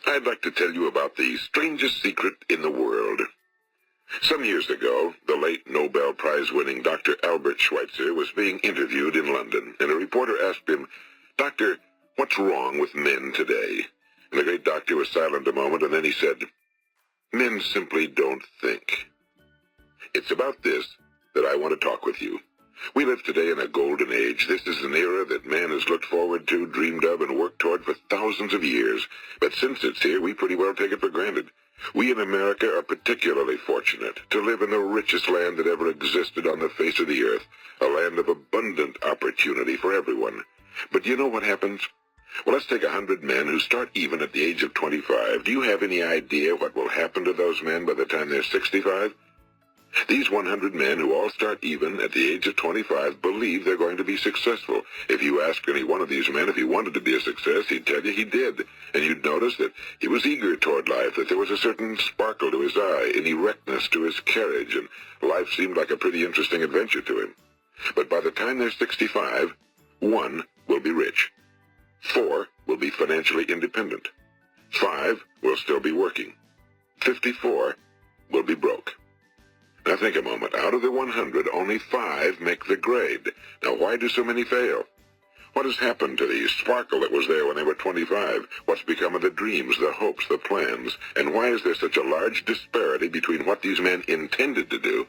I'd like to tell you about the strangest secret in the world. Some years ago, the late Nobel Prize-winning Dr. Albert Schweitzer was being interviewed in London, and a reporter asked him, "Doctor, what's wrong with men today?" And the great doctor was silent a moment, and then he said, "Men simply don't think." It's about this that I want to talk with you. We live today in a golden age. This is an era that man has looked forward to, dreamed of, and worked toward for thousands of years. But since it's here, we pretty well take it for granted. We in America are particularly fortunate to live in the richest land that ever existed on the face of the earth, a land of abundant opportunity for everyone. But you know what happens? Well, let's take 100 men who start even at the age of 25. Do you have any idea what will happen to those men by the time they're 65? These 100 men who all start even at the age of 25 believe they're going to be successful. If you ask any one of these men if he wanted to be a success, he'd tell you he did. And you'd notice that he was eager toward life, that there was a certain sparkle to his eye, an erectness to his carriage, and life seemed like a pretty interesting adventure to him. But by the time they're 65, 1 will be rich. 4 will be financially independent. 5 will still be working. 54 will be broke. Now think a moment. Out of the 100, only 5 make the grade. Now why do so many fail? What has happened to the sparkle that was there when they were 25? What's become of the dreams, the hopes, the plans? And why is there such a large disparity between what these men intended to do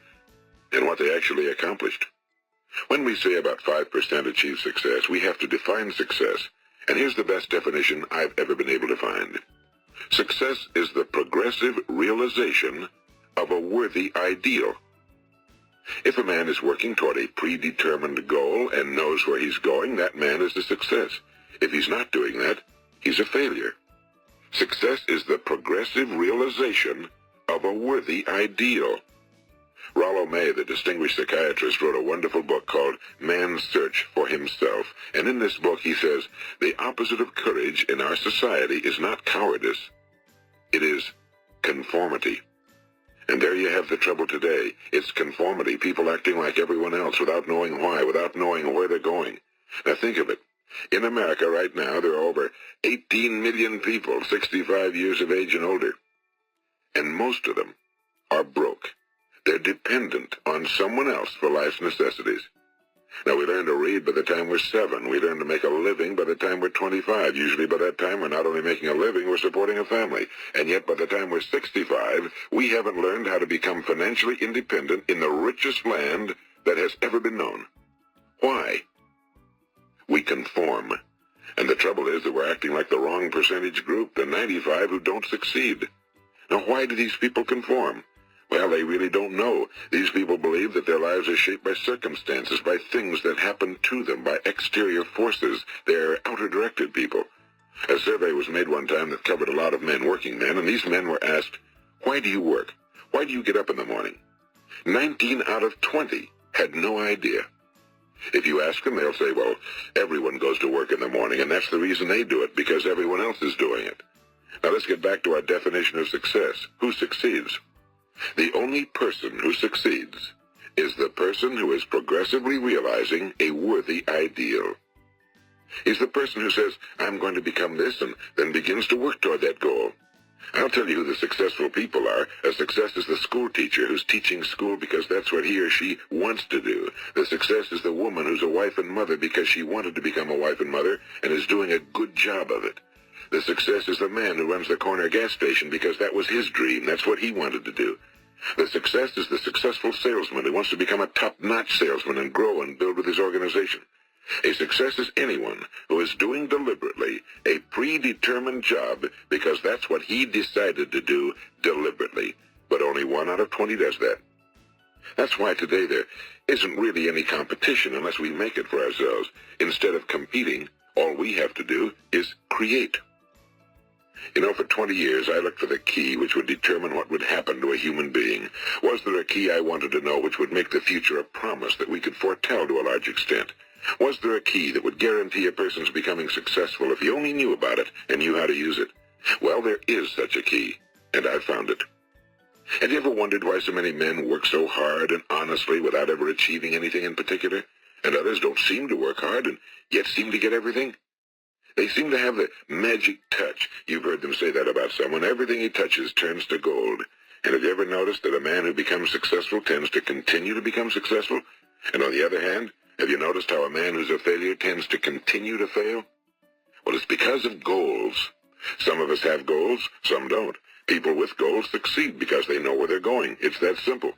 and what they actually accomplished? When we say about 5% achieve success, we have to define success. And here's the best definition I've ever been able to find. Success is the progressive realization of a worthy ideal. If a man is working toward a predetermined goal and knows where he's going, that man is a success. If he's not doing that, he's a failure. Success is the progressive realization of a worthy ideal. Rollo May, the distinguished psychiatrist, wrote a wonderful book called Man's Search for Himself. And in this book he says, the opposite of courage in our society is not cowardice. It is conformity. And there you have the trouble today. It's conformity, people acting like everyone else without knowing why, without knowing where they're going. Now think of it. In America right now, there are over 18 million people 65 years of age and older. And most of them are broke. They're dependent on someone else for life's necessities. Now, we learn to read by the time we're 7. We learn to make a living by the time we're 25. Usually by that time, we're not only making a living, we're supporting a family. And yet, by the time we're 65, we haven't learned how to become financially independent in the richest land that has ever been known. Why? We conform. And the trouble is that we're acting like the wrong percentage group, the 95 who don't succeed. Now, why do these people conform? Well, they really don't know. These people believe that their lives are shaped by circumstances, by things that happen to them, by exterior forces. They're outer-directed people. A survey was made one time that covered a lot of men, working men, and these men were asked, "Why do you work? Why do you get up in the morning?" 19 out of 20 had no idea. If you ask them, they'll say, well, everyone goes to work in the morning, and that's the reason they do it, because everyone else is doing it. Now let's get back to our definition of success. Who succeeds? The only person who succeeds is the person who is progressively realizing a worthy ideal. He's the person who says, I'm going to become this, and then begins to work toward that goal. I'll tell you who the successful people are. A success is the school teacher who's teaching school because that's what he or she wants to do. The success is the woman who's a wife and mother because she wanted to become a wife and mother and is doing a good job of it. The success is the man who runs the corner gas station because that was his dream. That's what he wanted to do. The success is the successful salesman who wants to become a top-notch salesman and grow and build with his organization. A success is anyone who is doing deliberately a predetermined job because that's what he decided to do deliberately. But only 1 out of 20 does that. That's why today there isn't really any competition unless we make it for ourselves. Instead of competing, all we have to do is create. You know, for 20 years, I looked for the key which would determine what would happen to a human being. Was there a key I wanted to know which would make the future a promise that we could foretell to a large extent? Was there a key that would guarantee a person's becoming successful if he only knew about it and knew how to use it? Well, there is such a key, and I found it. Have you ever wondered why so many men work so hard and honestly without ever achieving anything in particular, and others don't seem to work hard and yet seem to get everything? They seem to have the magic touch. You've heard them say that about someone. Everything he touches turns to gold. And have you ever noticed that a man who becomes successful tends to continue to become successful? And on the other hand, have you noticed how a man who's a failure tends to continue to fail? Well, it's because of goals. Some of us have goals, some don't. People with goals succeed because they know where they're going. It's that simple.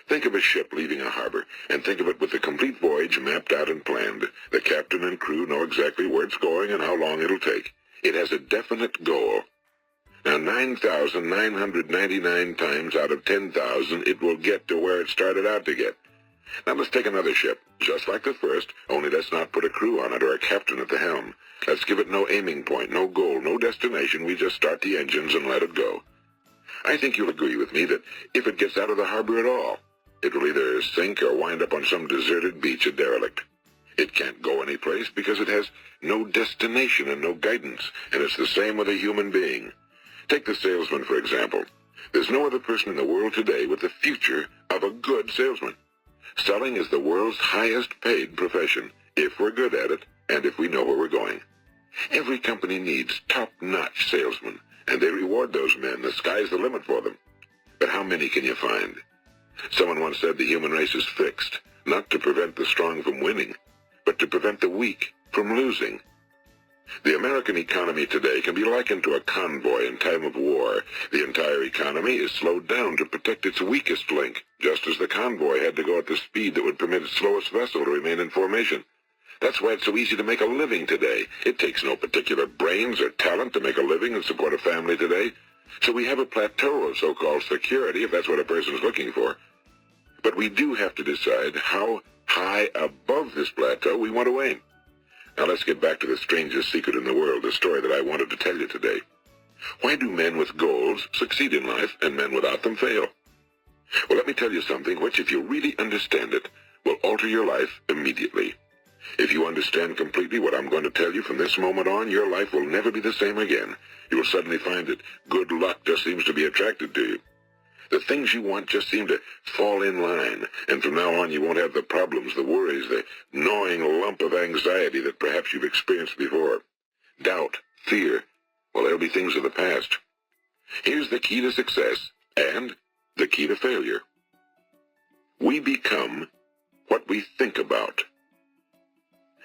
Think of a ship leaving a harbor, and think of it with the complete voyage mapped out and planned. The captain and crew know exactly where it's going and how long it'll take. It has a definite goal. Now, 9,999 times out of 10,000, it will get to where it started out to get. Now, let's take another ship, just like the first, only let's not put a crew on it or a captain at the helm. Let's give it no aiming point, no goal, no destination. We just start the engines and let it go. I think you'll agree with me that if it gets out of the harbor at all, it will either sink or wind up on some deserted beach, a derelict. It can't go anyplace because it has no destination and no guidance, and it's the same with a human being. Take the salesman, for example. There's no other person in the world today with the future of a good salesman. Selling is the world's highest paid profession, if we're good at it and if we know where we're going. Every company needs top-notch salesmen, and they reward those men. The sky's the limit for them. But how many can you find? Someone once said the human race is fixed, not to prevent the strong from winning, but to prevent the weak from losing. The American economy today can be likened to a convoy in time of war. The entire economy is slowed down to protect its weakest link, just as the convoy had to go at the speed that would permit its slowest vessel to remain in formation. That's why it's so easy to make a living today. It takes no particular brains or talent to make a living and support a family today. So we have a plateau of so-called security, if that's what a person's looking for. But we do have to decide how high above this plateau we want to aim. Now let's get back to the strangest secret in the world, the story that I wanted to tell you today. Why do men with goals succeed in life and men without them fail? Well, let me tell you something which, if you really understand it, will alter your life immediately. If you understand completely what I'm going to tell you from this moment on, your life will never be the same again. You will suddenly find that good luck just seems to be attracted to you. The things you want just seem to fall in line, and from now on you won't have the problems, the worries, the gnawing lump of anxiety that perhaps you've experienced before. Doubt, fear, well, they'll be things of the past. Here's the key to success and the key to failure. We become what we think about.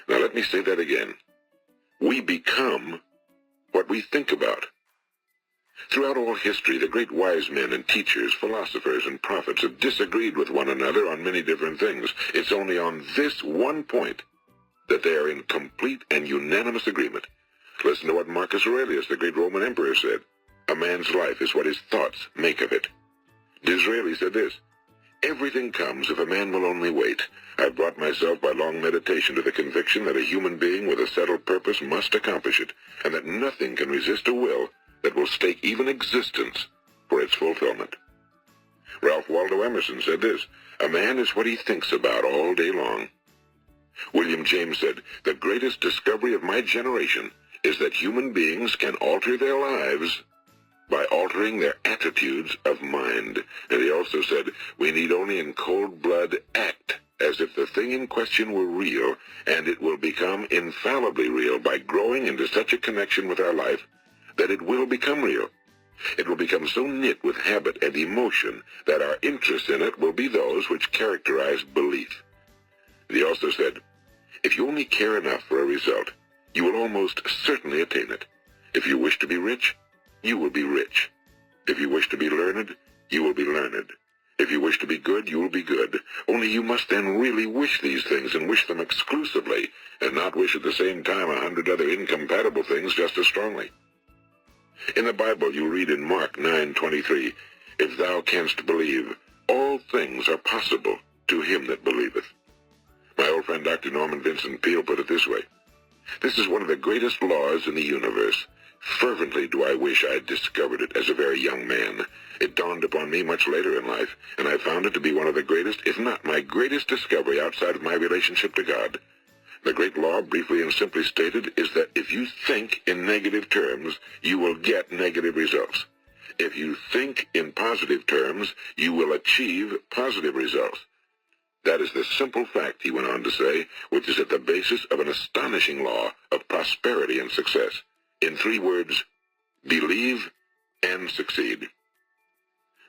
Now let me say that again. We become what we think about. Throughout all history, the great wise men and teachers, philosophers and prophets have disagreed with one another on many different things. It's only on this one point that they are in complete and unanimous agreement. Listen to what Marcus Aurelius, the great Roman emperor, said. A man's life is what his thoughts make of it. Disraeli said this. Everything comes if a man will only wait. I've brought myself by long meditation to the conviction that a human being with a settled purpose must accomplish it, and that nothing can resist a will that will stake even existence for its fulfillment. Ralph Waldo Emerson said this, a man is what he thinks about all day long. William James said, the greatest discovery of my generation is that human beings can alter their lives by altering their attitudes of mind. And he also said, we need only in cold blood act as if the thing in question were real, and it will become infallibly real by growing into such a connection with our life that it will become real. It will become so knit with habit and emotion that our interest in it will be those which characterize belief. And he also said, if you only care enough for a result, you will almost certainly attain it. If you wish to be rich, you will be rich. If you wish to be learned, you will be learned. If you wish to be good, you will be good. Only you must then really wish these things and wish them exclusively, and not wish at the same time 100 other incompatible things just as strongly. In the Bible, you read in Mark 9:23, if thou canst believe, all things are possible to him that believeth. My old friend Dr. Norman Vincent Peale put it this way, this is one of the greatest laws in the universe. Fervently do I wish I had discovered it as a very young man. It dawned upon me much later in life, and I found it to be one of the greatest, if not my greatest discovery outside of my relationship to God. The great law, briefly and simply stated, is that if you think in negative terms, you will get negative results. If you think in positive terms, you will achieve positive results. That is the simple fact, he went on to say, which is at the basis of an astonishing law of prosperity and success. In 3 words, believe and succeed.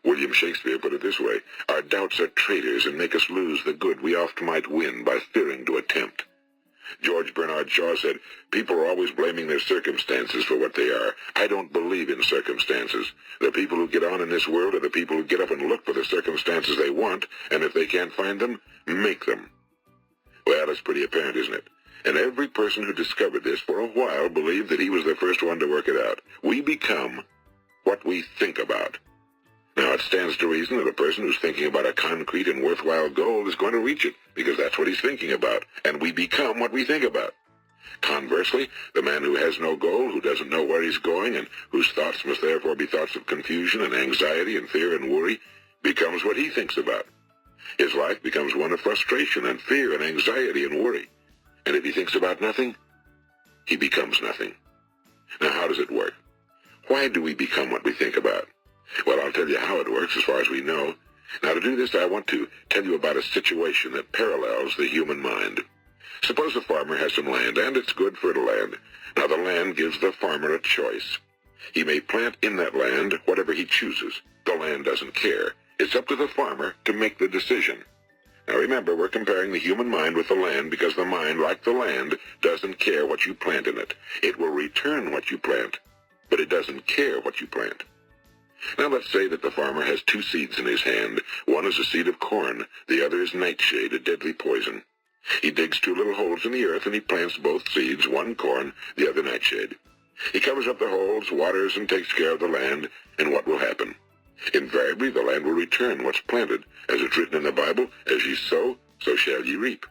William Shakespeare put it this way: our doubts are traitors and make us lose the good we oft might win by fearing to attempt. George Bernard Shaw said, people are always blaming their circumstances for what they are. I don't believe in circumstances. The people who get on in this world are the people who get up and look for the circumstances they want, and if they can't find them, make them. Well, it's pretty apparent, isn't it? And every person who discovered this for a while believed that he was the first one to work it out. We become what we think about. Now, it stands to reason that a person who's thinking about a concrete and worthwhile goal is going to reach it, because that's what he's thinking about, and we become what we think about. Conversely, the man who has no goal, who doesn't know where he's going, and whose thoughts must therefore be thoughts of confusion and anxiety and fear and worry, becomes what he thinks about. His life becomes one of frustration and fear and anxiety and worry. And if he thinks about nothing, he becomes nothing. Now, how does it work? Why do we become what we think about? Well, I'll tell you how it works as far as we know. Now, to do this, I want to tell you about a situation that parallels the human mind. Suppose a farmer has some land, and it's good fertile land. Now, the land gives the farmer a choice. He may plant in that land whatever he chooses. The land doesn't care. It's up to the farmer to make the decision. Now, remember, we're comparing the human mind with the land because the mind, like the land, doesn't care what you plant in it. It will return what you plant, but it doesn't care what you plant. Now let's say that the farmer has 2 seeds in his hand. One is a seed of corn, the other is nightshade, a deadly poison. He digs 2 little holes in the earth and he plants both seeds, one corn, the other nightshade. He covers up the holes, waters, and takes care of the land, and what will happen? Invariably the land will return what's planted. As it's written in the Bible, as ye sow, so shall ye reap.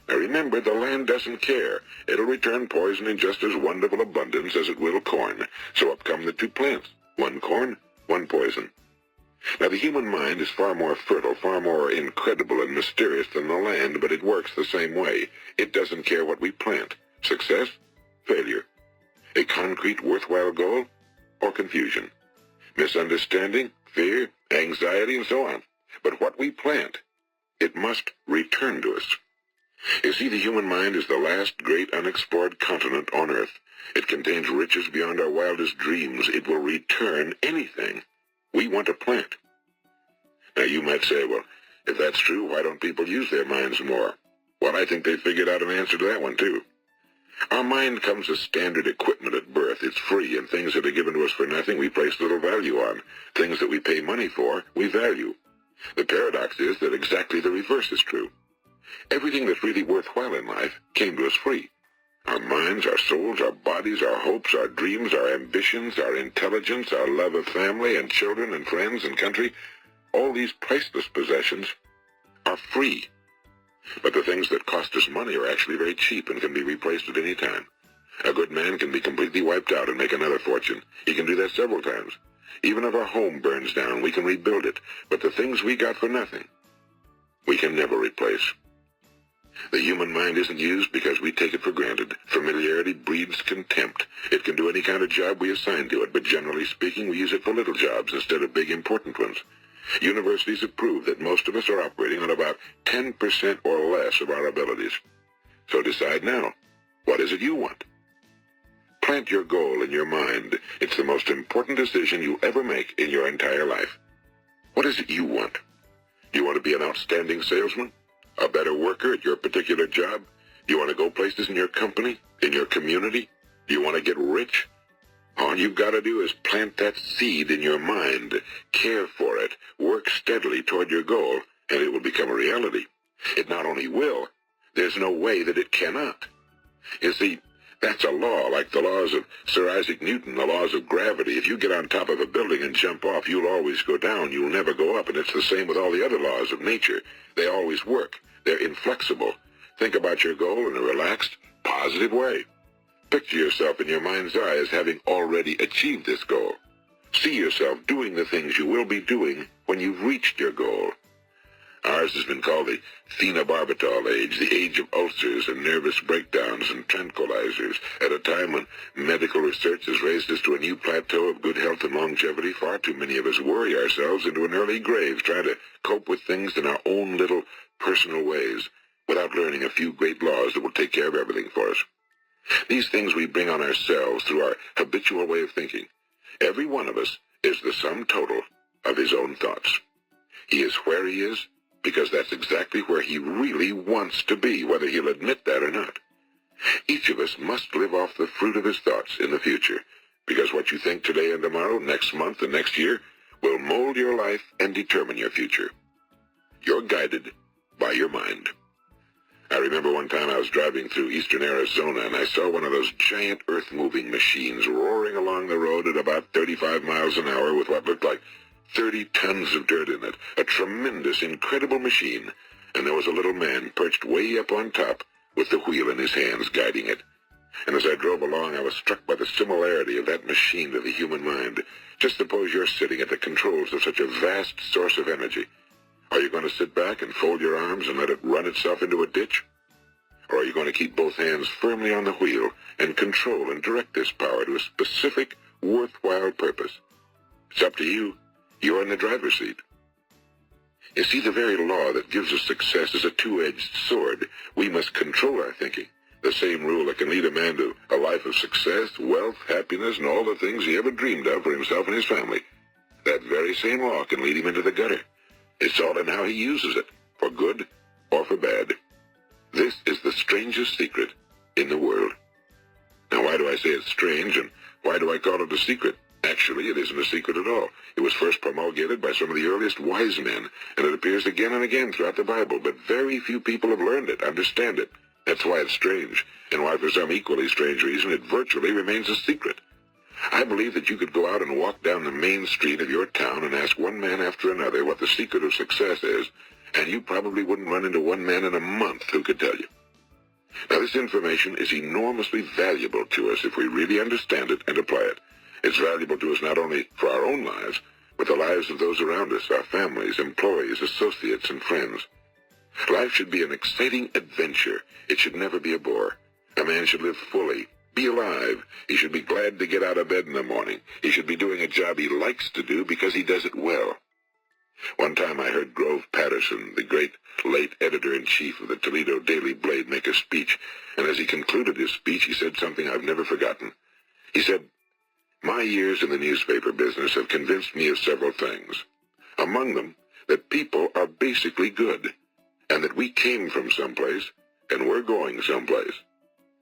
Now remember, the land doesn't care. It'll return poison in just as wonderful abundance as it will corn. So up come the 2 plants, one corn, one poison. Now, the human mind is far more fertile, far more incredible and mysterious than the land, but it works the same way. It doesn't care what we plant. Success, failure. A concrete, worthwhile goal, or confusion. Misunderstanding, fear, anxiety, and so on. But what we plant, it must return to us. You see, the human mind is the last great unexplored continent on Earth. It contains riches beyond our wildest dreams. It will return anything we want to plant. Now, you might say, well, if that's true, why don't people use their minds more? Well, I think they figured out an answer to that one, too. Our mind comes as standard equipment at birth. It's free, and things that are given to us for nothing we place little value on. Things that we pay money for, we value. The paradox is that exactly the reverse is true. Everything that's really worthwhile in life came to us free. Our minds, our souls, our bodies, our hopes, our dreams, our ambitions, our intelligence, our love of family and children and friends and country, all these priceless possessions are free. But the things that cost us money are actually very cheap and can be replaced at any time. A good man can be completely wiped out and make another fortune. He can do that several times. Even if our home burns down, we can rebuild it. But the things we got for nothing, we can never replace. The human mind isn't used because we take it for granted. Familiarity breeds contempt. It can do any kind of job we assign to it, but generally speaking, we use it for little jobs instead of big, important ones. Universities have proved that most of us are operating on about 10% or less of our abilities. So decide now, what is it you want? Plant your goal in your mind. It's the most important decision you'll ever make in your entire life. What is it you want? Do you want to be an outstanding salesman? A better worker at your particular job? Do you want to go places in your company, in your community? Do you want to get rich? All you've got to do is plant that seed in your mind, care for it, work steadily toward your goal, and it will become a reality. It not only will, there's no way that it cannot. You see, that's a law, like the laws of Sir Isaac Newton, the laws of gravity. If you get on top of a building and jump off, you'll always go down. You'll never go up, and it's the same with all the other laws of nature. They always work. They're inflexible. Think about your goal in a relaxed, positive way. Picture yourself in your mind's eye as having already achieved this goal. See yourself doing the things you will be doing when you've reached your goal. Ours has been called the phenobarbital age, the age of ulcers and nervous breakdowns and tranquilizers, at a time when medical research has raised us to a new plateau of good health and longevity. Far too many of us worry ourselves into an early grave trying to cope with things in our own little personal ways without learning a few great laws that will take care of everything for us. These things we bring on ourselves through our habitual way of thinking. Every one of us is the sum total of his own thoughts. He is where he is because that's exactly where he really wants to be, whether he'll admit that or not. Each of us must live off the fruit of his thoughts in the future, because what you think today and tomorrow, next month and next year, will mold your life and determine your future. You're guided by your mind. I remember one time I was driving through eastern Arizona and I saw one of those giant earth-moving machines roaring along the road at about 35 miles an hour with what looked like 30 tons of dirt in it. A tremendous, incredible machine. And there was a little man perched way up on top with the wheel in his hands guiding it. And as I drove along, I was struck by the similarity of that machine to the human mind. Just suppose you're sitting at the controls of such a vast source of energy. Are you going to sit back and fold your arms and let it run itself into a ditch? Or are you going to keep both hands firmly on the wheel and control and direct this power to a specific, worthwhile purpose? It's up to you. You're in the driver's seat. You see, the very law that gives us success is a two-edged sword. We must control our thinking. The same rule that can lead a man to a life of success, wealth, happiness, and all the things he ever dreamed of for himself and his family. That very same law can lead him into the gutter. It's all in how he uses it, for good or for bad. This is the strangest secret in the world. Now, why do I say it's strange, and why do I call it a secret? Actually, it isn't a secret at all. It was first promulgated by some of the earliest wise men, and it appears again and again throughout the Bible, but very few people have learned it, understand it. That's why it's strange, and why for some equally strange reason it virtually remains a secret. I believe that you could go out and walk down the main street of your town and ask one man after another what the secret of success is, and you probably wouldn't run into one man in a month who could tell you. Now, this information is enormously valuable to us if we really understand it and apply it. It's valuable to us not only for our own lives, but the lives of those around us, our families, employees, associates, and friends. Life should be an exciting adventure. It should never be a bore. A man should live fully, be alive. He should be glad to get out of bed in the morning. He should be doing a job he likes to do because he does it well. One time I heard Grove Patterson, the great late editor-in-chief of the Toledo Daily Blade, make a speech, and as he concluded his speech, he said something I've never forgotten. He said, "My years in the newspaper business have convinced me of several things. Among them, that people are basically good, and that we came from someplace, and we're going someplace.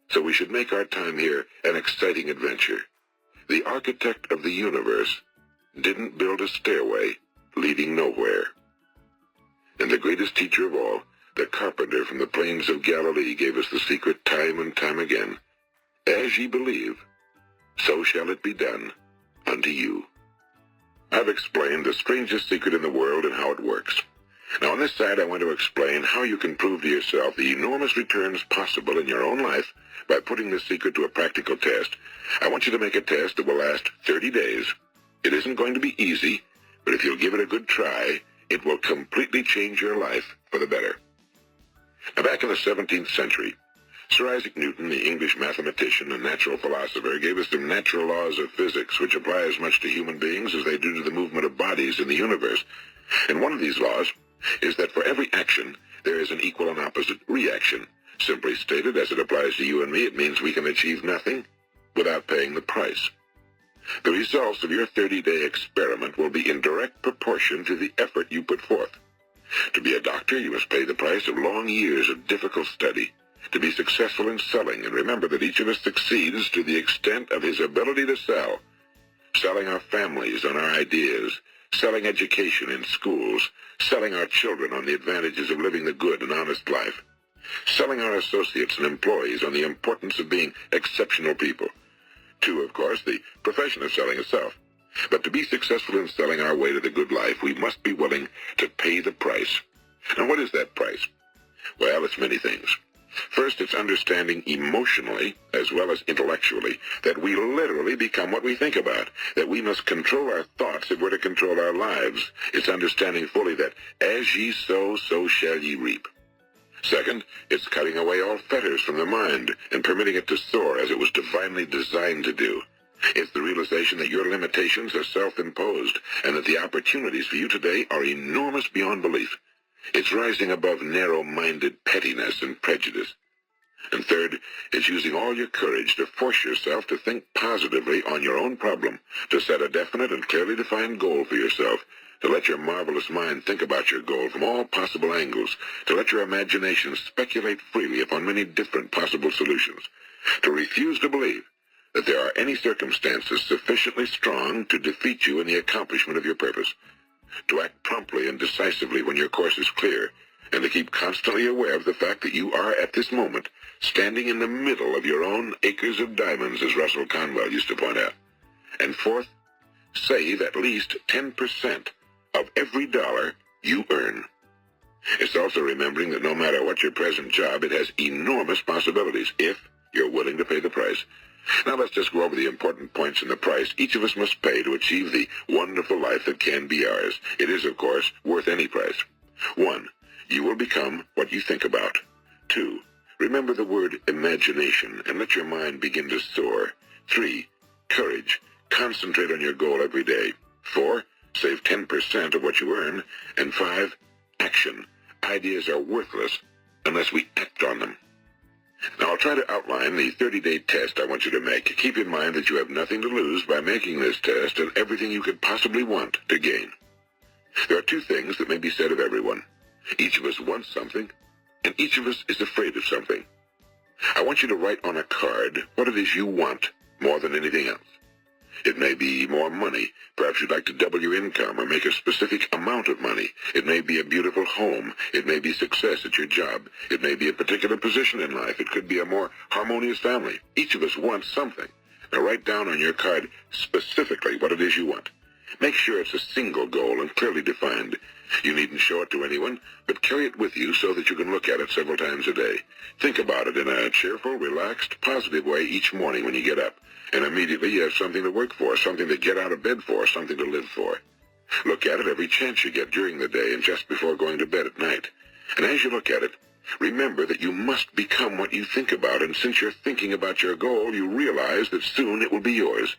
So we should make our time here an exciting adventure. The architect of the universe didn't build a stairway leading nowhere." And the greatest teacher of all, the carpenter from the plains of Galilee, gave us the secret time and time again. As ye believe, so shall it be done unto you. I've explained the strangest secret in the world and how it works. Now on this side I want to explain how you can prove to yourself the enormous returns possible in your own life by putting this secret to a practical test. I want you to make a test that will last 30 days. It isn't going to be easy, but if you'll give it a good try, it will completely change your life for the better. Now back in the 17th century, Sir Isaac Newton, the English mathematician and natural philosopher, gave us some natural laws of physics which apply as much to human beings as they do to the movement of bodies in the universe. And one of these laws is that for every action, there is an equal and opposite reaction. Simply stated, as it applies to you and me, it means we can achieve nothing without paying the price. The results of your 30-day experiment will be in direct proportion to the effort you put forth. To be a doctor, you must pay the price of long years of difficult study. To be successful in selling, and remember that each of us succeeds to the extent of his ability to sell. Selling our families on our ideas, selling education in schools, selling our children on the advantages of living the good and honest life, selling our associates and employees on the importance of being exceptional people. To, of course, the profession of selling itself. But to be successful in selling our way to the good life, we must be willing to pay the price. And what is that price? Well, it's many things. First, it's understanding emotionally, as well as intellectually, that we literally become what we think about, that we must control our thoughts if we're to control our lives. It's understanding fully that as ye sow, so shall ye reap. Second, it's cutting away all fetters from the mind and permitting it to soar as it was divinely designed to do. It's the realization that your limitations are self-imposed and that the opportunities for you today are enormous beyond belief. It's rising above narrow-minded pettiness and prejudice. And third, it's using all your courage to force yourself to think positively on your own problem, to set a definite and clearly defined goal for yourself, to let your marvelous mind think about your goal from all possible angles, to let your imagination speculate freely upon many different possible solutions, to refuse to believe that there are any circumstances sufficiently strong to defeat you in the accomplishment of your purpose, to act promptly and decisively when your course is clear, and to keep constantly aware of the fact that you are, at this moment, standing in the middle of your own acres of diamonds, as Russell Conwell used to point out. And fourth, save at least 10% of every dollar you earn. It's also remembering that no matter what your present job, it has enormous possibilities if you're willing to pay the price. Now let's just go over the important points in the price each of us must pay to achieve the wonderful life that can be ours. It is, of course, worth any price. 1. You will become what you think about. 2. Remember the word imagination and let your mind begin to soar. 3. Courage. Concentrate on your goal every day. 4. Save 10% of what you earn. And 5. Action. Ideas are worthless unless we act on them. Now I'll try to outline the 30-day test I want you to make. Keep in mind that you have nothing to lose by making this test and everything you could possibly want to gain. There are 2 things that may be said of everyone. Each of us wants something, and each of us is afraid of something. I want you to write on a card what it is you want more than anything else. It may be more money. Perhaps you'd like to double your income or make a specific amount of money. It may be a beautiful home. It may be success at your job. It may be a particular position in life. It could be a more harmonious family. Each of us wants something. Now write down on your card specifically what it is you want. Make sure it's a single goal and clearly defined. You needn't show it to anyone, but carry it with you so that you can look at it several times a day. Think about it in a cheerful, relaxed, positive way each morning when you get up. And immediately you have something to work for, something to get out of bed for, something to live for. Look at it every chance you get during the day and just before going to bed at night. And as you look at it, remember that you must become what you think about, and since you're thinking about your goal, you realize that soon it will be yours.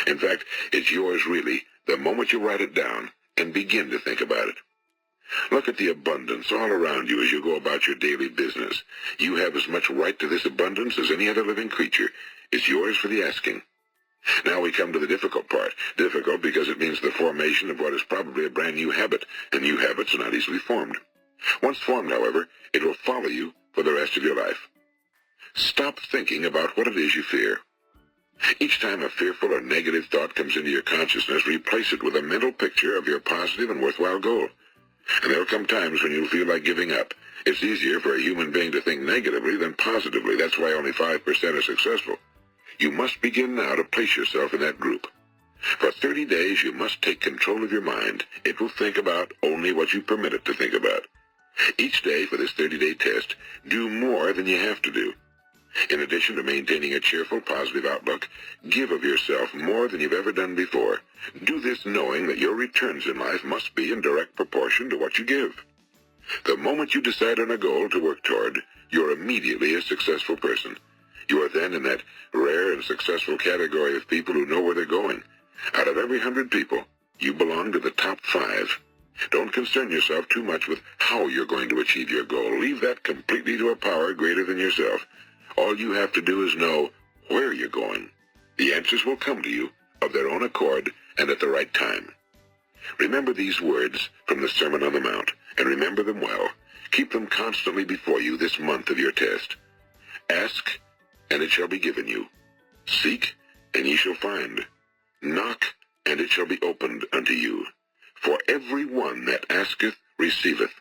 In fact, it's yours really the moment you write it down and begin to think about it. Look at the abundance all around you as you go about your daily business. You have as much right to this abundance as any other living creature. It's yours for the asking. Now we come to the difficult part. Difficult because it means the formation of what is probably a brand new habit, and new habits are not easily formed. Once formed, however, it will follow you for the rest of your life. Stop thinking about what it is you fear. Each time a fearful or negative thought comes into your consciousness, replace it with a mental picture of your positive and worthwhile goal. And there'll come times when you'll feel like giving up. It's easier for a human being to think negatively than positively. That's why only 5% are successful. You must begin now to place yourself in that group. For 30 days, you must take control of your mind. It will think about only what you permit it to think about. Each day for this 30-day test, do more than you have to do. In addition to maintaining a cheerful, positive outlook, give of yourself more than you've ever done before. Do this knowing that your returns in life must be in direct proportion to what you give. The moment you decide on a goal to work toward, you're immediately a successful person. You are then in that rare and successful category of people who know where they're going. Out of every 100 people, you belong to the top 5. Don't concern yourself too much with how you're going to achieve your goal. Leave that completely to a power greater than yourself. All you have to do is know where you're going. The answers will come to you of their own accord and at the right time. Remember these words from the Sermon on the Mount, and remember them well. Keep them constantly before you this month of your test. Ask, and it shall be given you. Seek, and ye shall find. Knock, and it shall be opened unto you. For every one that asketh receiveth,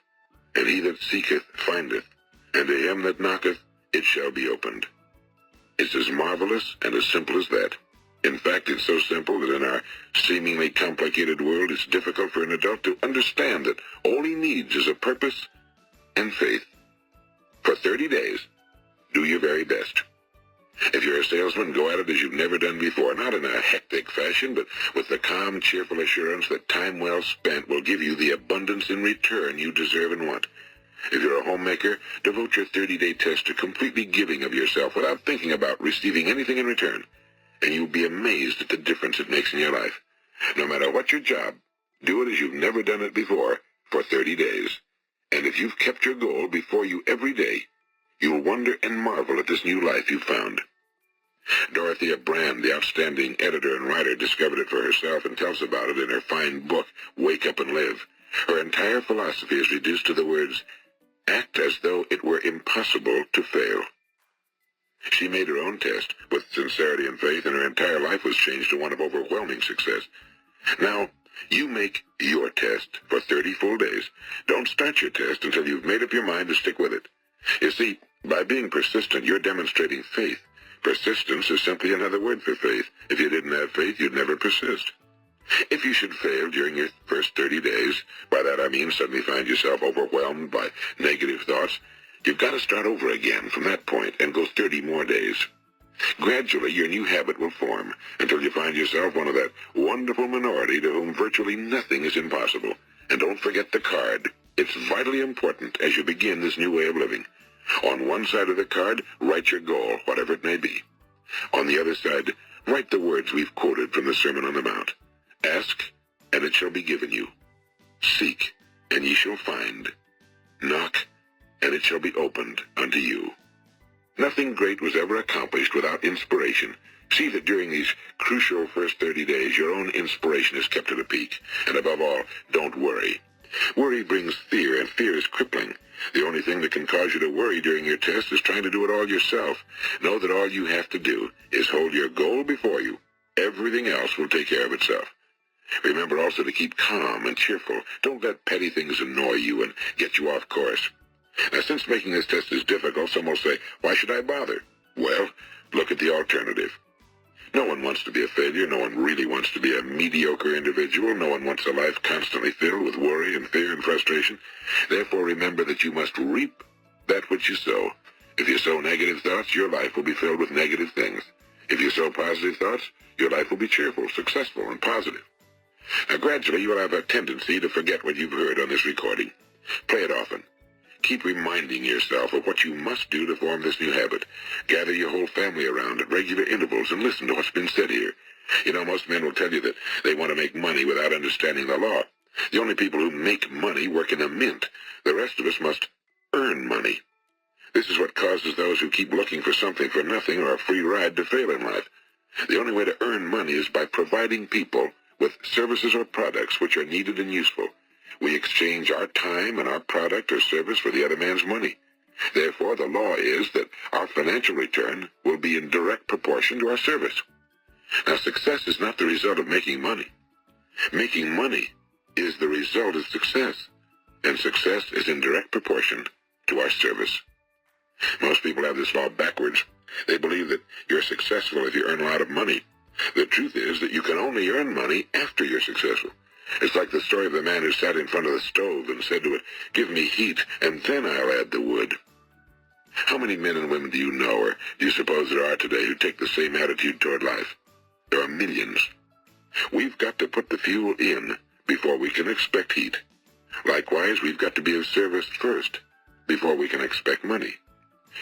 and he that seeketh findeth, and to him that knocketh it shall be opened. It's as marvelous and as simple as that. In fact, it's so simple that in our seemingly complicated world, it's difficult for an adult to understand that all he needs is a purpose and faith. For 30 days, do your very best. If you're a salesman, go at it as you've never done before, not in a hectic fashion, but with the calm, cheerful assurance that time well spent will give you the abundance in return you deserve and want. If you're a homemaker, devote your 30-day test to completely giving of yourself without thinking about receiving anything in return, and you'll be amazed at the difference it makes in your life. No matter what your job, do it as you've never done it before for 30 days. And if you've kept your goal before you every day, you'll wonder and marvel at this new life you've found. Dorothea Brand, the outstanding editor and writer, discovered it for herself and tells about it in her fine book, Wake Up and Live. Her entire philosophy is reduced to the words, act as though it were impossible to fail. She made her own test with sincerity and faith, and her entire life was changed to one of overwhelming success. Now, you make your test for 30 full days. Don't start your test until you've made up your mind to stick with it. You see, by being persistent, you're demonstrating faith. Persistence is simply another word for faith. If you didn't have faith, you'd never persist. If you should fail during your first 30 days, by that I mean suddenly find yourself overwhelmed by negative thoughts, you've got to start over again from that point and go 30 more days. Gradually, your new habit will form until you find yourself one of that wonderful minority to whom virtually nothing is impossible. And don't forget the card. It's vitally important as you begin this new way of living. On one side of the card, write your goal, whatever it may be. On the other side, write the words we've quoted from the Sermon on the Mount. Ask, and it shall be given you. Seek, and ye shall find. Knock, and it shall be opened unto you. Nothing great was ever accomplished without inspiration. See that during these crucial first 30 days, your own inspiration is kept at a peak. And above all, don't worry. Worry brings fear, and fear is crippling. The only thing that can cause you to worry during your test is trying to do it all yourself. Know that all you have to do is hold your goal before you. Everything else will take care of itself. Remember also to keep calm and cheerful. Don't let petty things annoy you and get you off course. Now, since making this test is difficult, some will say, why should I bother? Well, look at the alternative. No one wants to be a failure. No one really wants to be a mediocre individual. No one wants a life constantly filled with worry and fear and frustration. Therefore, remember that you must reap that which you sow. If you sow negative thoughts, your life will be filled with negative things. If you sow positive thoughts, your life will be cheerful, successful, and positive. Now, gradually, you will have a tendency to forget what you've heard on this recording. Play it often. Keep reminding yourself of what you must do to form this new habit. Gather your whole family around at regular intervals and listen to what's been said here. You know, most men will tell you that they want to make money without understanding the law. The only people who make money work in a mint. The rest of us must earn money. This is what causes those who keep looking for something for nothing or a free ride to fail in life. The only way to earn money is by providing people with services or products which are needed and useful. We exchange our time and our product or service for the other man's money. Therefore, the law is that our financial return will be in direct proportion to our service. Now, success is not the result of making money. Making money is the result of success, and success is in direct proportion to our service. Most people have this law backwards. They believe that you're successful if you earn a lot of money. The truth is that you can only earn money after you're successful. It's like the story of the man who sat in front of the stove and said to it, give me heat, and then I'll add the wood. How many men and women do you know, or do you suppose there are today, who take the same attitude toward life? There are millions. We've got to put the fuel in before we can expect heat. Likewise, we've got to be of service first before we can expect money.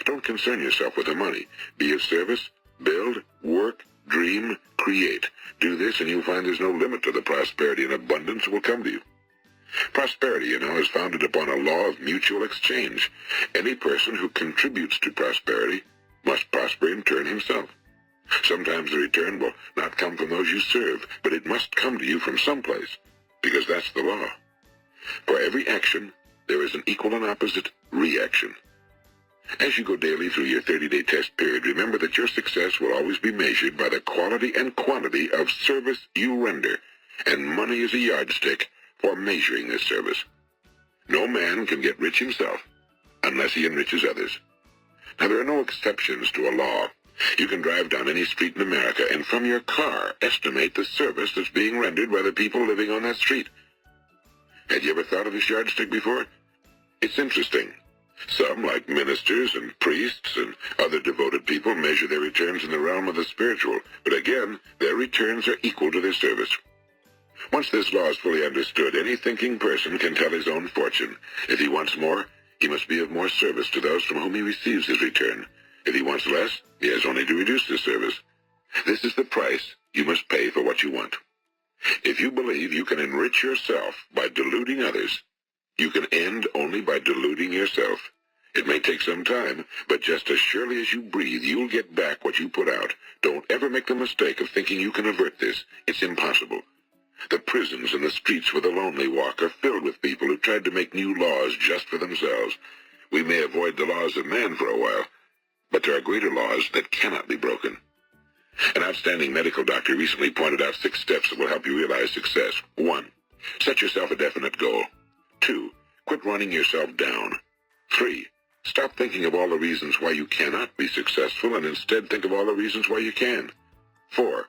Don't concern yourself with the money. Be of service, build, work, dream, create. Do this and you'll find there's no limit to the prosperity and abundance that will come to you. Prosperity, you know, is founded upon a law of mutual exchange. Any person who contributes to prosperity must prosper in turn himself. Sometimes the return will not come from those you serve, but it must come to you from someplace, because that's the law. For every action, there is an equal and opposite reaction. As you go daily through your 30-day test period, remember that your success will always be measured by the quality and quantity of service you render, and money is a yardstick for measuring this service. No man can get rich himself unless he enriches others. Now, there are no exceptions to a law. You can drive down any street in America and from your car estimate the service that's being rendered by the people living on that street. Had you ever thought of this yardstick before? It's interesting. Some, like ministers and priests and other devoted people, measure their returns in the realm of the spiritual, but again, their returns are equal to their service. Once this law is fully understood, any thinking person can tell his own fortune. If he wants more, he must be of more service to those from whom he receives his return. If he wants less, he has only to reduce his service. This is the price you must pay for what you want. If you believe you can enrich yourself by deluding others, You can end only by deluding yourself. It may take some time, but just as surely as you breathe, you'll get back what you put out. Don't ever make the mistake of thinking you can avert this. It's impossible. The prisons and the streets where the lonely walk are filled with people who tried to make new laws just for themselves. We may avoid the laws of man for a while, but there are greater laws that cannot be broken. An outstanding medical doctor recently pointed out 6 steps that will help you realize success. 1. Set yourself a definite goal. 2. Quit running yourself down. 3. Stop thinking of all the reasons why you cannot be successful and instead think of all the reasons why you can. 4.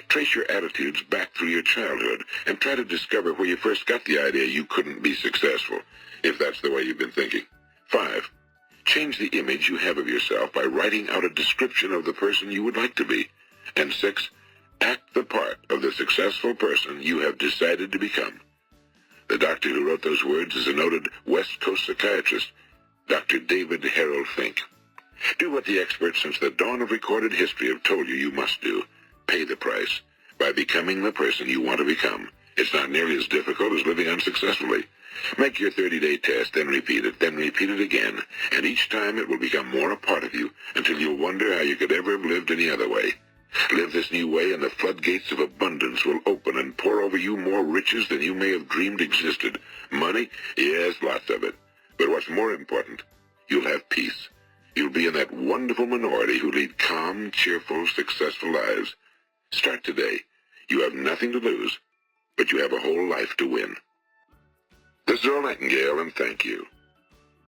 Trace your attitudes back through your childhood and try to discover where you first got the idea you couldn't be successful, if that's the way you've been thinking. 5. Change the image you have of yourself by writing out a description of the person you would like to be. And 6. Act the part of the successful person you have decided to become. The doctor who wrote those words is a noted West Coast psychiatrist, Dr. David Harold Fink. Do what the experts since the dawn of recorded history have told you you must do. Pay the price by becoming the person you want to become. It's not nearly as difficult as living unsuccessfully. Make your 30-day test, then repeat it again, and each time it will become more a part of you until you'll wonder how you could ever have lived any other way. Live this new way and the floodgates of abundance will open and pour over you more riches than you may have dreamed existed. Money? Yes, lots of it. But what's more important, you'll have peace. You'll be in that wonderful minority who lead calm, cheerful, successful lives. Start today. You have nothing to lose, but you have a whole life to win. This is Earl Nightingale, and thank you.